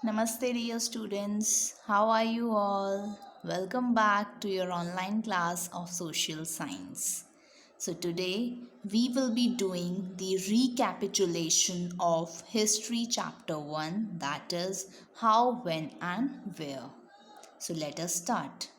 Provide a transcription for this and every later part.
Namaste, dear students. How are you all? Welcome back to your online class of social science. So, today we will be doing the recapitulation of History Chapter 1, that is, How, When, and Where. So, let us start.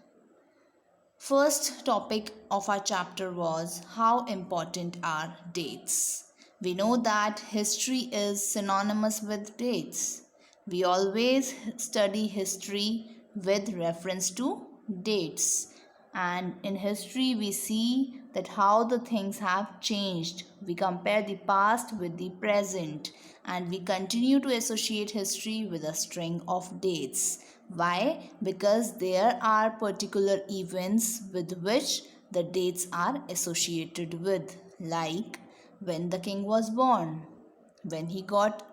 First topic of our chapter was how important are dates. We know that history is synonymous with dates. We always study history with reference to dates. And in history, we see that how the things have changed. We compare the past with the present, and we continue to associate history with a string of dates. Why? Because there are particular events with which the dates are associated with, like when the king was born, when he got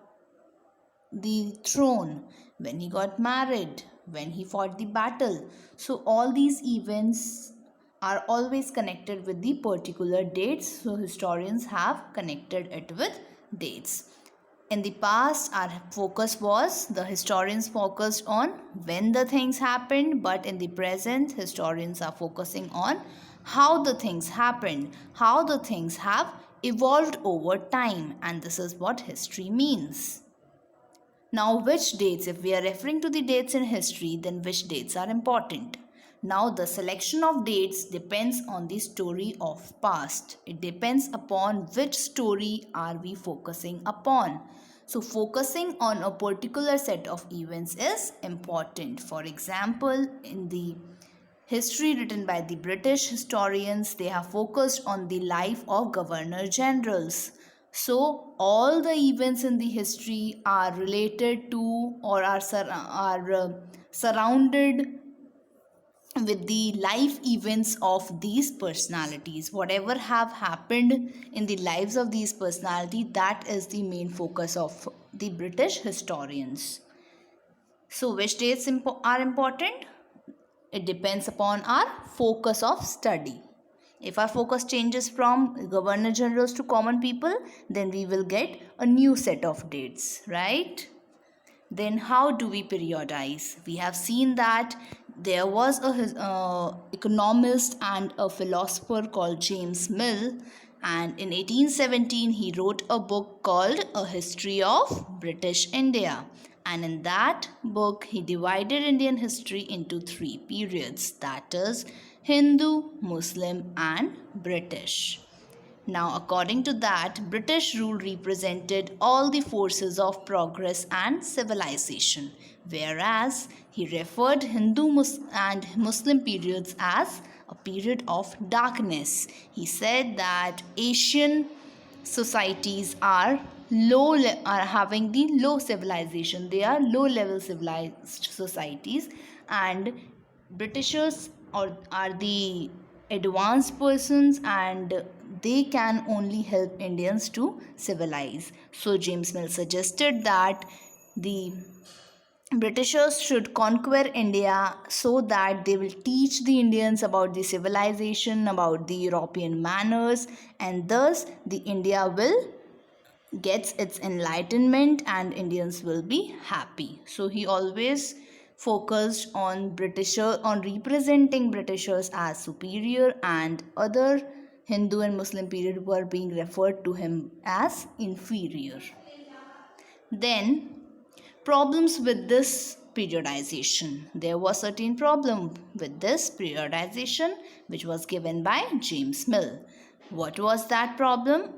the throne, when he got married, when he fought the battle. So, all these events are always connected with the particular dates. So, historians have connected it with dates. In the past, our focus was the historians focused on when the things happened, but in the present, historians are focusing on how the things happened, how the things have evolved over time, and this is what history means. Now, which dates, if we are referring to the dates in history, then which dates are important? Now, the selection of dates depends on the story of past. It depends upon which story are we focusing upon. So, focusing on a particular set of events is important. For example, in the history written by the British historians, they have focused on the life of governor generals. So, all the events in the history are related to or are surrounded with the life events of these personalities. Whatever have happened in the lives of these personalities, that is the main focus of the British historians. So, which dates are important? It depends upon our focus of study. If our focus changes from governor generals to common people, then we will get a new set of dates, right? Then how do we periodize? We have seen that there was a economist and a philosopher called James Mill, and in 1817 he wrote a book called A History of British India. And in that book, he divided Indian history into three periods, that is, Hindu, Muslim, and British. Now, according to that, British rule represented all the forces of progress and civilization, whereas he referred Hindu and Muslim periods as a period of darkness. He said that Asian societies are are having the low civilization. They are low level civilized societies, and Britishers are the advanced persons, and they can only help Indians to civilize. So James Mill suggested that the Britishers should conquer India so that they will teach the Indians about the civilization, about the European manners, and thus the India will gets its enlightenment and Indians will be happy. So he always focused on representing Britishers as superior, and other Hindu and Muslim period were being referred to him as inferior. Then problems with this periodization. There was certain problem with this periodization which was given by James Mill. What was that problem?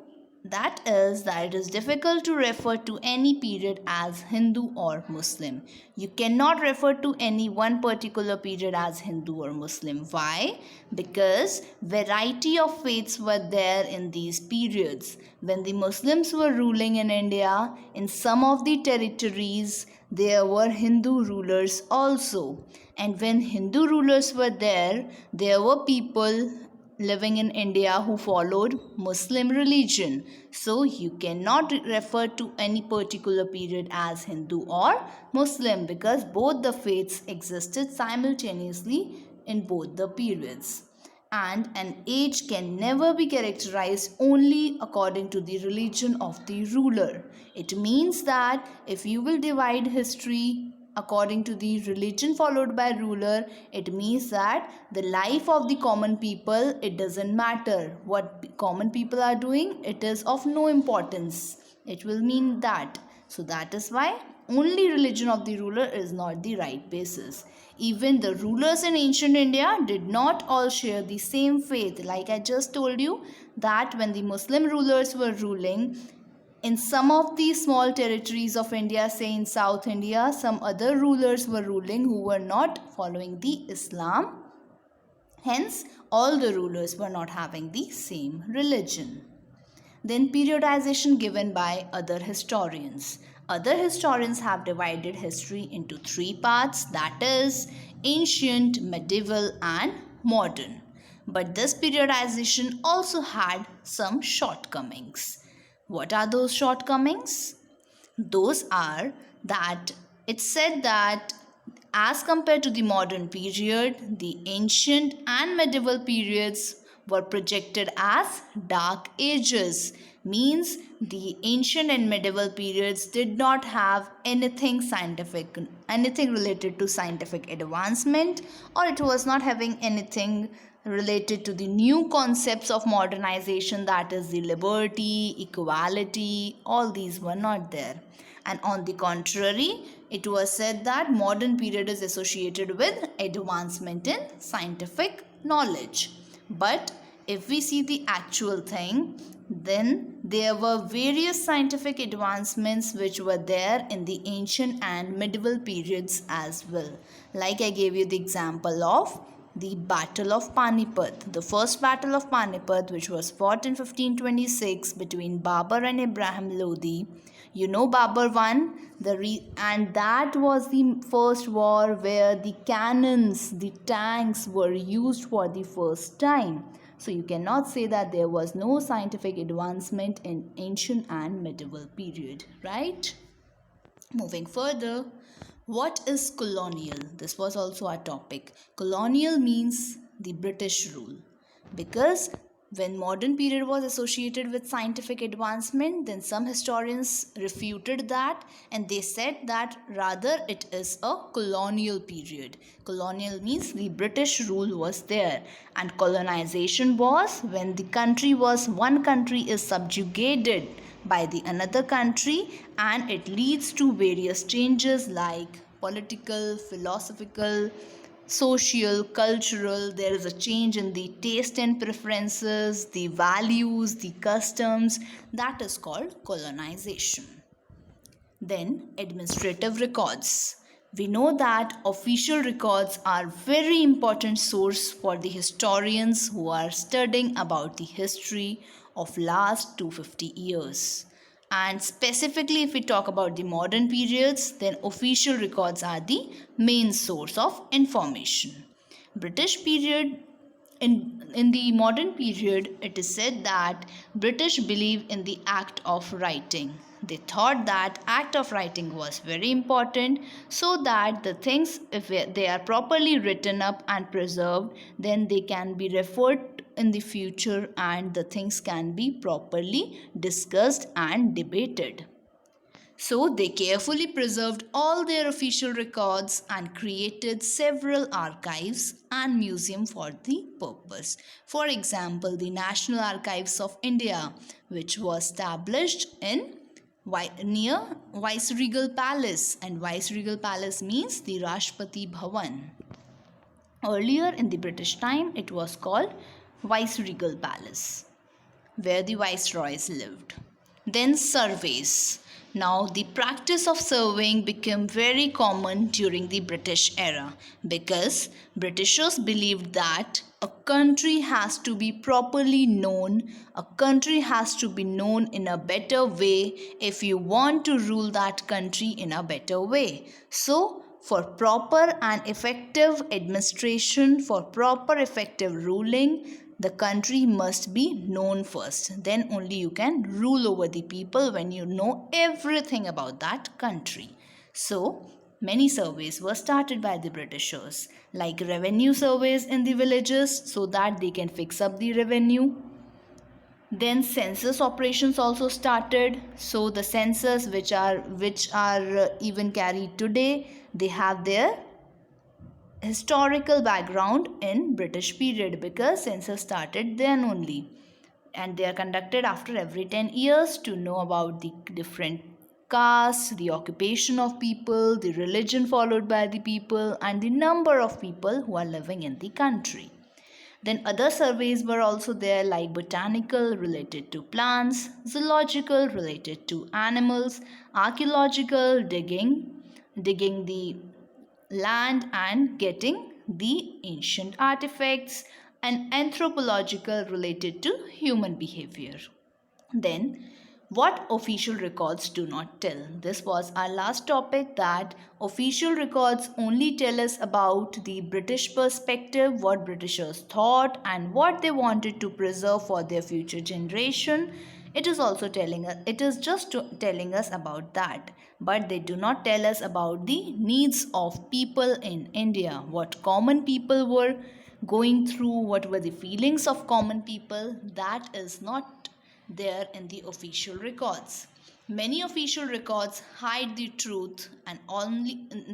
That is that it is difficult to refer to any period as Hindu or Muslim. You cannot refer to any one particular period as Hindu or Muslim. Why? Because variety of faiths were there in these periods. When the Muslims were ruling in India, in some of the territories there were Hindu rulers also. And when Hindu rulers were there were people living in India who followed Muslim religion. So you cannot refer to any particular period as Hindu or Muslim, because both the faiths existed simultaneously in both the periods. And an age can never be characterized only according to the religion of the ruler. It means that if you will divide history according to the religion followed by ruler, it means that the life of the common people, it doesn't matter what common people are doing, it is of no importance. It will mean that. So that is why only religion of the ruler is not the right basis. Even the rulers in ancient India did not all share the same faith. Like I just told you, that when the Muslim rulers were ruling, in some of the small territories of India, say in South India, some other rulers were ruling who were not following the Islam. Hence, all the rulers were not having the same religion. Then periodization given by other historians. Other historians have divided history into three parts, that is ancient, medieval and modern. But this periodization also had some shortcomings. What are those shortcomings? Those are that it said that as compared to the modern period, the ancient and medieval periods were projected as dark ages. Means the ancient and medieval periods did not have anything scientific, anything related to scientific advancement, or it was not having anything related to the new concepts of modernization, that is the liberty, equality, all these were not there. And on the contrary, it was said that modern period is associated with advancement in scientific knowledge. But if we see the actual thing, then there were various scientific advancements which were there in the ancient and medieval periods as well. Like I gave you the example of the Battle of Panipat, the first Battle of Panipat, which was fought in 1526 between Babur and Ibrahim Lodi. You know Babur won, and that was the first war where the cannons, the tanks were used for the first time. So you cannot say that there was no scientific advancement in ancient and medieval period, right? Moving further, what is colonial? This was also our topic. Colonial means the British rule, because when modern period was associated with scientific advancement, then some historians refuted that and they said that rather it is a colonial period. Colonial means the British rule was there, and colonization was when the country was, one country is subjugated by the another country, and it leads to various changes like political, philosophical, social, cultural. There is a change in the taste and preferences, the values, the customs. That is called colonization. Then administrative records. We know that official records are very important source for the historians who are studying about the history of last 250 years. And specifically if we talk about the modern periods, then official records are the main source of information. British period, in the modern period, it is said that British believe in the act of writing. They thought that act of writing was very important, so that the things, if they are properly written up and preserved, then they can be referred in the future and the things can be properly discussed and debated. So they carefully preserved all their official records and created several archives and museums for the purpose. For example, the National Archives of India, which was established in near Viceregal Palace, and Viceregal Palace means the Rashtrapati Bhavan. Earlier in the British time, it was called Viceregal Palace, where the viceroys lived. Then surveys. Now the practice of surveying became very common during the British era, because Britishers believed that a country has to be properly known, a country has to be known in a better way if you want to rule that country in a better way. So for proper and effective administration, for proper effective ruling, the country must be known first. Then only you can rule over the people, when you know everything about that country. So many surveys were started by the Britishers, like revenue surveys in the villages, so that they can fix up the revenue. Then census operations also started. So the census which are even carried today, they have their historical background in British period, because census started then only, and they are conducted after every 10 years to know about the different castes, the occupation of people, the religion followed by the people, and the number of people who are living in the country. Then other surveys were also there, like botanical related to plants, zoological related to animals, archaeological digging the land and getting the ancient artifacts, and anthropological related to human behavior. Then, what official records do not tell? This was our last topic, that official records only tell us about the British perspective, what Britishers thought and what they wanted to preserve for their future generation. It is also telling us, it is just telling us about that, but they do not tell us about the needs of people in India, what common people were going through, what were the feelings of common people. That is not there in the official records. Many official records hide the truth, and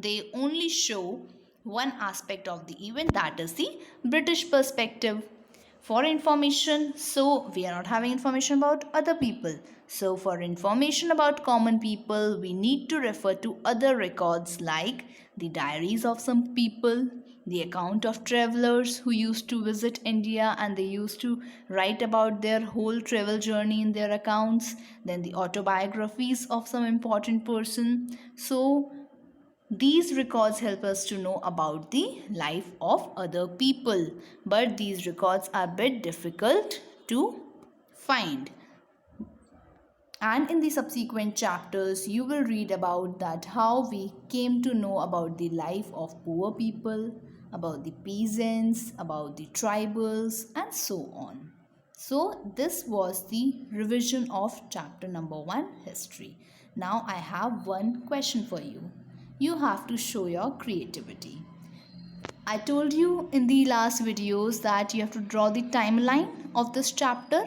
they only show one aspect of the event, that is the British perspective. For information, so we are not having information about other people. So for information about common people, we need to refer to other records like the diaries of some people, the account of travelers who used to visit India and they used to write about their whole travel journey in their accounts, then the autobiographies of some important person. So these records help us to know about the life of other people, but these records are a bit difficult to find. And in the subsequent chapters, you will read about that how we came to know about the life of poor people, about the peasants, about the tribals, and so on. So this was the revision of chapter number 1, history. Now I have one question for you. You have to show your creativity. I told you in the last videos that you have to draw the timeline of this chapter.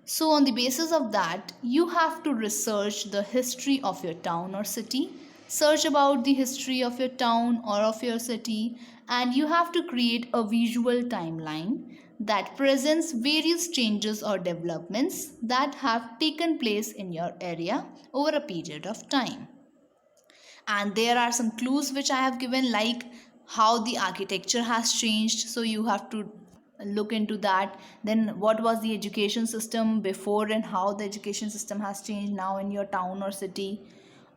So on the basis of that, you have to research the history of your town or city, search about the history of your town or of your city, and you have to create a visual timeline that presents various changes or developments that have taken place in your area over a period of time. And there are some clues which I have given, like how the architecture has changed, so you have to look into that. Then what was the education system before and how the education system has changed now in your town or city,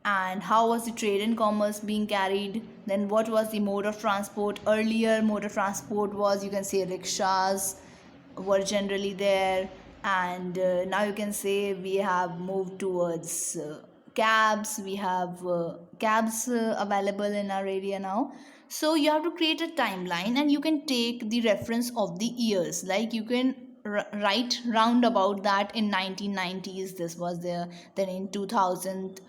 and how was the trade and commerce being carried. Then what was the mode of transport? Earlier mode of transport was, you can say, rickshaws were generally there, and now you can say we have moved towards cabs. We have cabs available in our area now. So you have to create a timeline, and you can take the reference of the years, like you can write round about that in 1990s this was there, then in 2000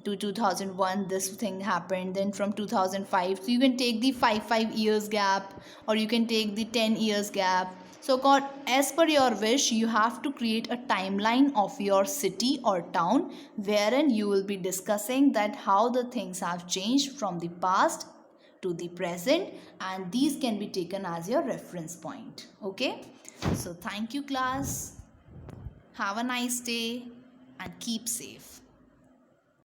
to 2001 this thing happened, then from 2005. So you can take the 5 years gap, or you can take the 10 years gap. So as per your wish, you have to create a timeline of your city or town, wherein you will be discussing that how the things have changed from the past to the present, and these can be taken as your reference point. Okay, so thank you class, have a nice day and keep safe.